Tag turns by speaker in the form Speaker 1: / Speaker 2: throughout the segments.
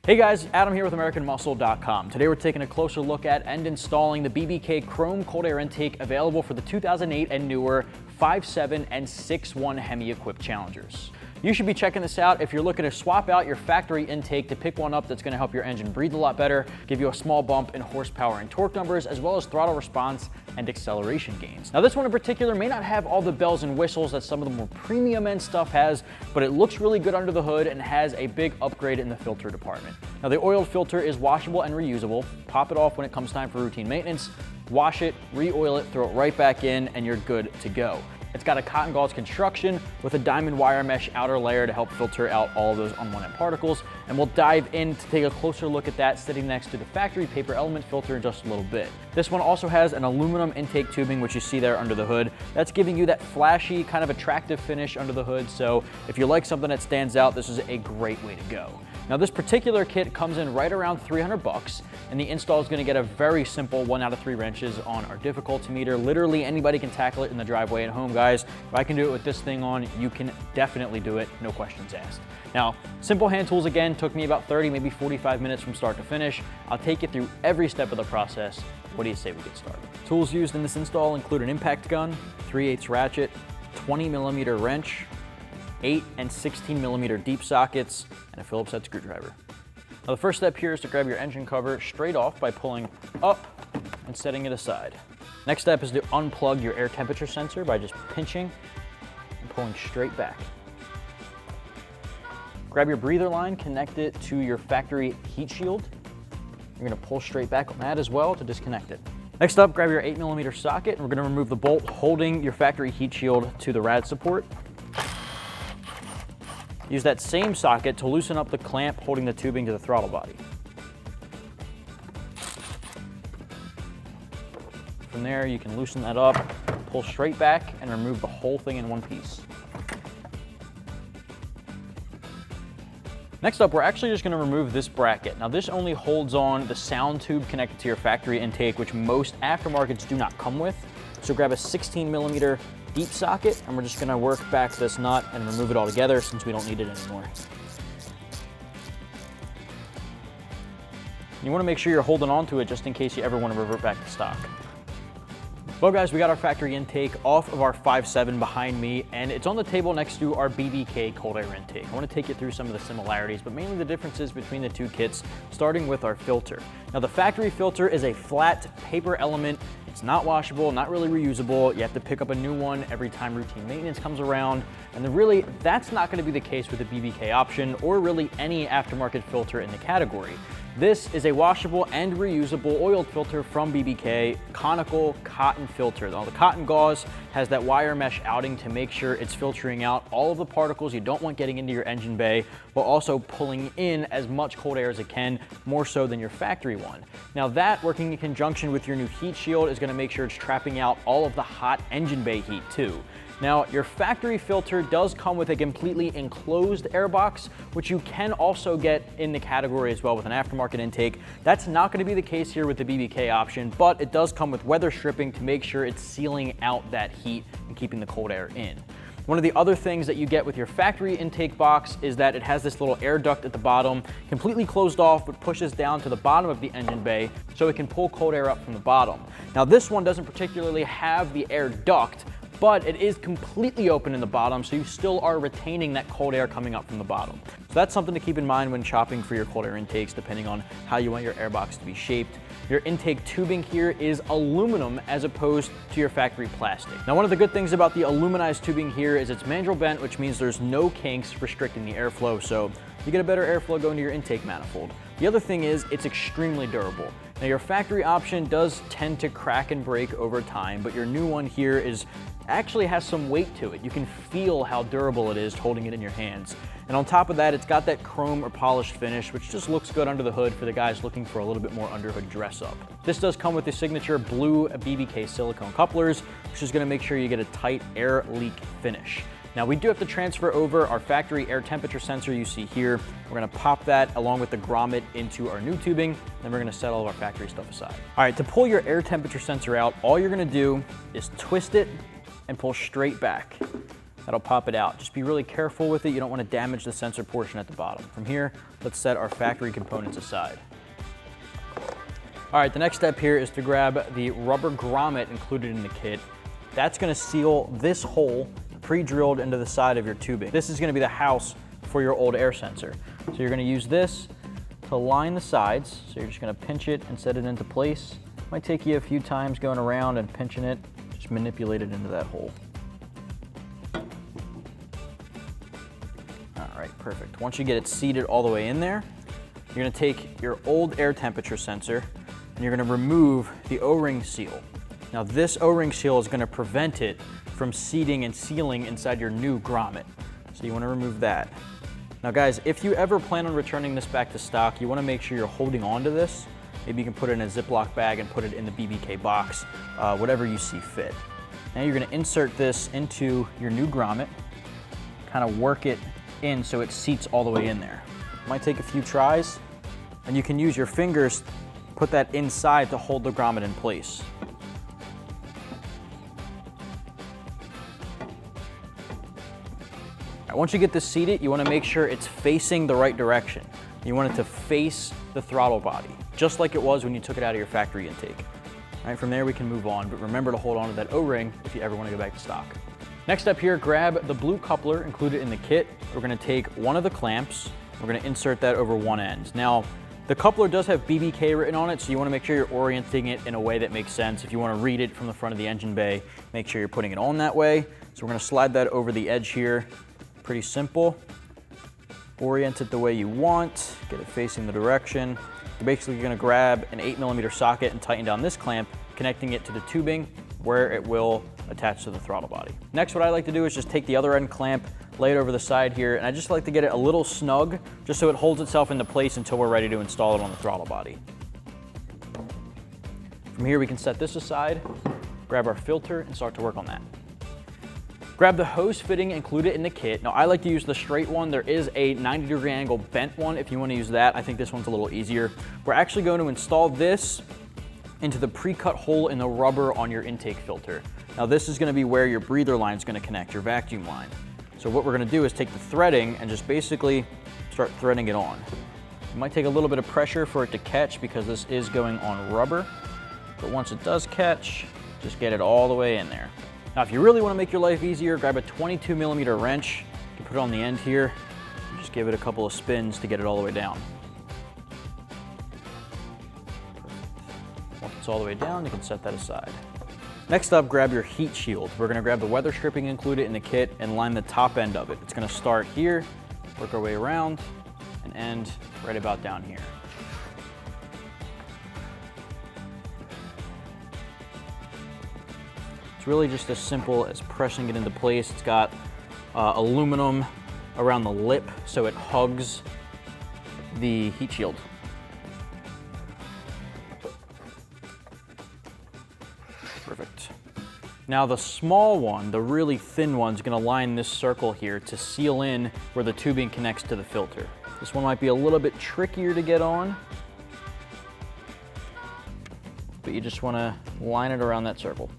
Speaker 1: Hey guys, Adam here with AmericanMuscle.com. Today we're taking a closer look at and installing the BBK Chrome Cold Air Intake available for the 2008 and newer 5.7 and 6.1 Hemi-equipped Challengers. You should be checking this out if you're looking to swap out your factory intake to pick one up that's going to help your engine breathe a lot better, give you a small bump in horsepower and torque numbers, as well as throttle response and acceleration gains. Now this one in particular may not have all the bells and whistles that some of the more premium end stuff has, but it looks really good under the hood and has a big upgrade in the filter department. Now the oiled filter is washable and reusable. Pop it off when it comes time for routine maintenance, wash it, re-oil it, throw it right back in, and you're good to go. It's got a cotton gauze construction with a diamond wire mesh outer layer to help filter out all of those unwanted particles, and we'll dive in to take a closer look at that sitting next to the factory paper element filter in just a little bit. This one also has an aluminum intake tubing, which you see there under the hood. That's giving you that flashy, kind of attractive finish under the hood, so if you like something that stands out, this is a great way to go. Now this particular kit comes in right around 300 bucks, and the install is going to get a very simple 1 out of 3 wrenches on our difficulty meter. Literally anybody can tackle it in the driveway at home, guys. If I can do it with this thing on, you can definitely do it, no questions asked. Now, simple hand tools again, took me about 30, maybe 45 minutes from start to finish. I'll take you through every step of the process. What do you say we get started? Tools used in this install include an impact gun, 3/8 ratchet, 20mm wrench, 8 and 16mm deep sockets, and a Phillips head screwdriver. Now the first step here is to grab your engine cover straight off by pulling up and setting it aside. Next step is to unplug your air temperature sensor by just pinching and pulling straight back. Grab your breather line, connect it to your factory heat shield. You're going to pull straight back on that as well to disconnect it. Next up, grab your 8mm socket, and we're going to remove the bolt holding your factory heat shield to the rad support. Use that same socket to loosen up the clamp holding the tubing to the throttle body. From there, you can loosen that up, pull straight back, and remove the whole thing in one piece. Next up, we're actually just going to remove this bracket. Now this only holds on the sound tube connected to your factory intake, which most aftermarkets do not come with. So grab a 16mm deep socket, and we're just going to work back this nut and remove it all together since we don't need it anymore. You want to make sure you're holding on to it just in case you ever want to revert back to stock. Well guys, we got our factory intake off of our 5.7 behind me, and it's on the table next to our BBK cold air intake. I want to take you through some of the similarities, but mainly the differences between the two kits, starting with our filter. Now the factory filter is a flat paper element. It's not washable, not really reusable. You have to pick up a new one every time routine maintenance comes around. And really, that's not going to be the case with the BBK option or really any aftermarket filter in the category. This is a washable and reusable oiled filter from BBK, conical cotton filter. Now the cotton gauze has that wire mesh outing to make sure it's filtering out all of the particles you don't want getting into your engine bay, while also pulling in as much cold air as it can, more so than your factory one. Now that, working in conjunction with your new heat shield, is going to make sure it's trapping out all of the hot engine bay heat too. Now, your factory filter does come with a completely enclosed air box, which you can also get in the category as well with an aftermarket intake. That's not going to be the case here with the BBK option, but it does come with weather stripping to make sure it's sealing out that heat and keeping the cold air in. One of the other things that you get with your factory intake box is that it has this little air duct at the bottom, completely closed off, but pushes down to the bottom of the engine bay so it can pull cold air up from the bottom. Now, this one doesn't particularly have the air duct, but it is completely open in the bottom, so you still are retaining that cold air coming up from the bottom. So that's something to keep in mind when shopping for your cold air intakes, depending on how you want your air box to be shaped. Your intake tubing here is aluminum as opposed to your factory plastic. Now, one of the good things about the aluminized tubing here is it's mandrel bent, which means there's no kinks restricting the airflow, so you get a better airflow going to your intake manifold. The other thing is it's extremely durable. Now, your factory option does tend to crack and break over time, but your new one here actually has some weight to it. You can feel how durable it is holding it in your hands. And on top of that, it's got that chrome or polished finish, which just looks good under the hood for the guys looking for a little bit more underhood dress up. This does come with the signature blue BBK silicone couplers, which is going to make sure you get a tight air leak finish. Now, we do have to transfer over our factory air temperature sensor you see here. We're going to pop that along with the grommet into our new tubing, then we're going to set all of our factory stuff aside. All right, to pull your air temperature sensor out, all you're going to do is twist it and pull straight back. that'll pop it out. Just be really careful with it. You don't want to damage the sensor portion at the bottom. From here, let's set our factory components aside. All right, the next step here is to grab the rubber grommet included in the kit. That's gonna seal this hole pre-drilled into the side of your tubing. This is gonna be the house for your old air sensor. So you're gonna use this to line the sides. So you're just gonna pinch it and set it into place. Might take you a few times going around and pinching it. Just manipulate it into that hole. All right, perfect. Once you get it seated all the way in there, you're gonna take your old air temperature sensor and you're gonna remove the O-ring seal. Now this O-ring seal is gonna prevent it from seating and sealing inside your new grommet. So you wanna remove that. Now guys, if you ever plan on returning this back to stock, you wanna make sure you're holding on to this. Maybe you can put it in a Ziploc bag and put it in the BBK box, whatever you see fit. Now you're gonna insert this into your new grommet, kind of work it in so it seats all the way in there. Might take a few tries, and you can use your fingers, put that inside to hold the grommet in place. Once you get this seated, you want to make sure it's facing the right direction. You want it to face the throttle body, just like it was when you took it out of your factory intake. All right, from there we can move on, but remember to hold on to that O-ring if you ever want to go back to stock. Next up here, grab the blue coupler included in the kit. We're going to take one of the clamps, we're going to insert that over one end. Now, the coupler does have BBK written on it, so you want to make sure you're orienting it in a way that makes sense. If you want to read it from the front of the engine bay, make sure you're putting it on that way. So we're going to slide that over the edge here. Pretty simple. Orient it the way you want, get it facing the direction. You're basically going to grab an 8mm socket and tighten down this clamp, connecting it to the tubing where it will attach to the throttle body. Next, what I like to do is just take the other end clamp, lay it over the side here, and I just like to get it a little snug just so it holds itself into place until we're ready to install it on the throttle body. From here, we can set this aside, grab our filter, and start to work on that. Grab the hose fitting included in the kit. Now I like to use the straight one. There is a 90-degree angle bent one if you want to use that. I think this one's a little easier. We're actually going to install this into the pre-cut hole in the rubber on your intake filter. Now this is going to be where your breather line is going to connect, your vacuum line. So what we're going to do is take the threading and just basically start threading it on. It might take a little bit of pressure for it to catch because this is going on rubber, but once it does catch, just get it all the way in there. Now, if you really want to make your life easier, grab a 22mm wrench. You can put it on the end here. And just give it a couple of spins to get it all the way down. Once it's all the way down, you can set that aside. Next up, grab your heat shield. We're going to grab the weather stripping included in the kit and line the top end of it. It's going to start here, work our way around, and end right about down here. It's really just as simple as pressing it into place. It's got aluminum around the lip so it hugs the heat shield. Perfect. Now the small one, the really thin one, is going to line this circle here to seal in where the tubing connects to the filter. This one might be a little bit trickier to get on, but you just want to line it around that circle.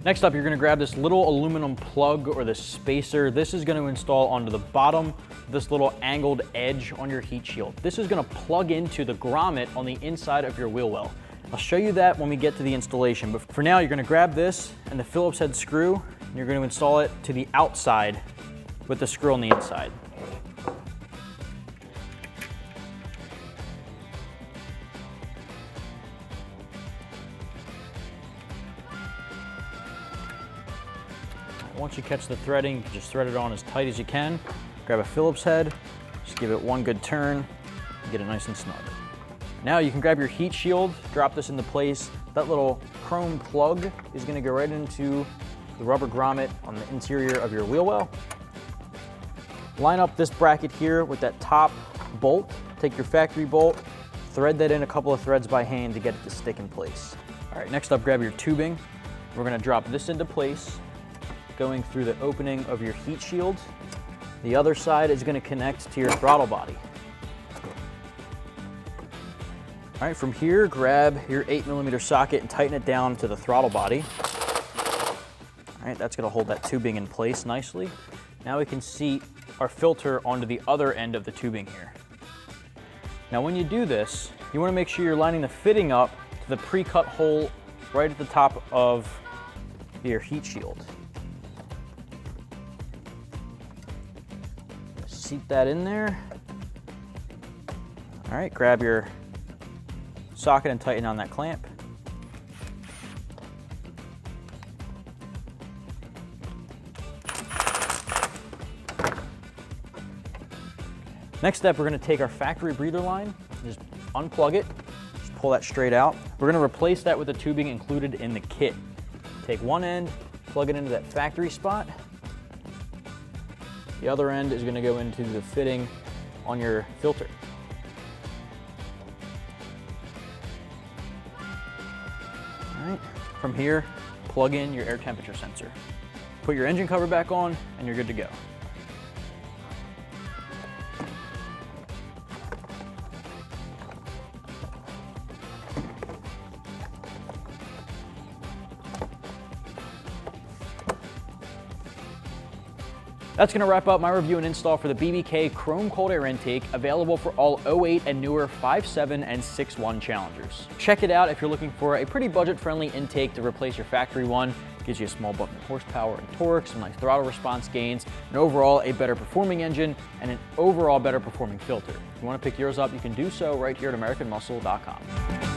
Speaker 1: Next up, you're going to grab this little aluminum plug or this spacer. This is going to install onto the bottom of this little angled edge on your heat shield. This is going to plug into the grommet on the inside of your wheel well. I'll show you that when we get to the installation, but for now, you're going to grab this and the Phillips head screw, and you're going to install it to the outside with the screw on the inside. Once you catch the threading, you can just thread it on as tight as you can. Grab a Phillips head, just give it one good turn, and get it nice and snug. Now you can grab your heat shield, drop this into place. That little chrome plug is going to go right into the rubber grommet on the interior of your wheel well. Line up this bracket here with that top bolt. Take your factory bolt, thread that in a couple of threads by hand to get it to stick in place. All right, next up, grab your tubing. We're going to drop this into place, going through the opening of your heat shield. The other side is going to connect to your throttle body. All right, from here, grab your 8mm socket and tighten it down to the throttle body. All right, that's gonna hold that tubing in place nicely. Now we can seat our filter onto the other end of the tubing here. Now when you do this, you wanna make sure you're lining the fitting up to the pre-cut hole right at the top of your heat shield. Seat that in there. All right, grab your socket and tighten on that clamp. Next step, we're gonna take our factory breather line, just unplug it, just pull that straight out. We're gonna replace that with the tubing included in the kit. Take one end, plug it into that factory spot. The other end is gonna go into the fitting on your filter. All right, from here, plug in your air temperature sensor. Put your engine cover back on and you're good to go. That's gonna wrap up my review and install for the BBK Chrome Cold Air Intake, available for all 08 and newer 5.7 and 6.1 Challengers. Check it out if you're looking for a pretty budget-friendly intake to replace your factory one. Gives you a small bump in horsepower and torque, some nice throttle response gains, and overall a better performing engine and an overall better performing filter. If you wanna pick yours up, you can do so right here at AmericanMuscle.com.